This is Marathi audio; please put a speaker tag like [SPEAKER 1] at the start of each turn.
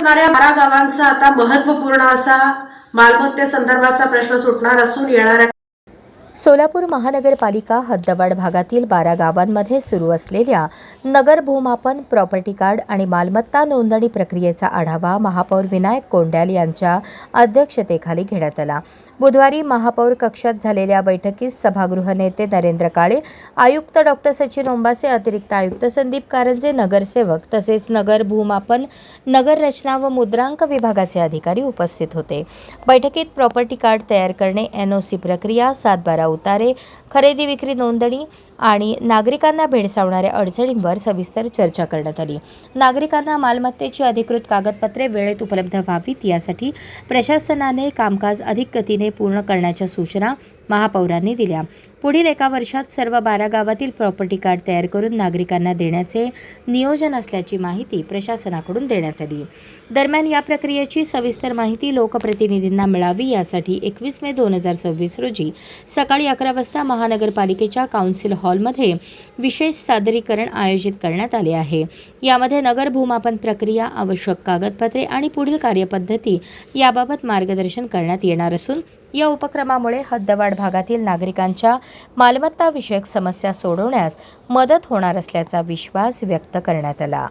[SPEAKER 1] असणाऱ्या 12 गावांचा आता महत्त्वपूर्ण असा मालमत्तेसंदर्भाचा प्रश्न सुटणार असून येणाऱ्या
[SPEAKER 2] सोलापूर महानगरपालिका हद्दवाढ भागातील 12 गावांमध्ये सुरू असलेल्या नगर भूमापन, प्रॉपर्टी कार्ड आणि मालमत्ता नोंदणी प्रक्रियेचा आढावा महापौर विनायक कोंड्याल यांच्या अध्यक्षतेखाली घेण्यात आला। बुधवारी महापौर कक्षात झालेल्या बैठकीत सभागृह नेते नरेंद्र काळे, आयुक्त डॉक्टर सचिन ओंबासे, अतिरिक्त आयुक्त संदीप कारंजे, नगरसेवक तसेच नगर भूमापन, नगर रचना व मुद्रांक विभागाचे अधिकारी उपस्थित होते। बैठकीत प्रॉपर्टी कार्ड तयार करणे, NOC प्रक्रिया, 7/12 उतारे, खरेदी विक्री नोंदणी आणि नागरिकांना भेडसावणाऱ्या अडचणींवर सविस्तर चर्चा करण्यात आली। नागरिकांना मालमत्तेची अधिकृत कागदपत्रे वेळेत उपलब्ध व्हावीत यासाठी प्रशासनाने कामकाज अधिक गतीने पूर्ण करण्याच्या सूचना महापौरांनी दिल्या। पुढील 1 वर्षात सर्व 12 गावातील प्रॉपर्टी कार्ड तयार करून नागरिकांना देण्याचे नियोजन असल्याची माहिती प्रशासनाकडून देण्यात आली। दरम्यान या प्रक्रियेची सविस्तर माहिती लोकप्रतिनिधींना मिळावी यासाठी 21 मे 2026 रोजी सकाळी 11 वाजता महानगरपालिकेच्या काउन्सिल हॉलमध्ये विशेष सादरीकरण आयोजित करण्यात आले आहे। यामध्ये नगर भूमापन प्रक्रिया, आवश्यक कागदपत्रे आणि पुढील कार्यपद्धती याबाबत मार्गदर्शन करण्यात येणार असून या उपक्रमामुळे हद्दवाढ भागातील नागरिकांच्या मालमत्ता विषयक समस्या सोडवण्यास मदत होणार असल्याचा विश्वास व्यक्त करण्यात आला।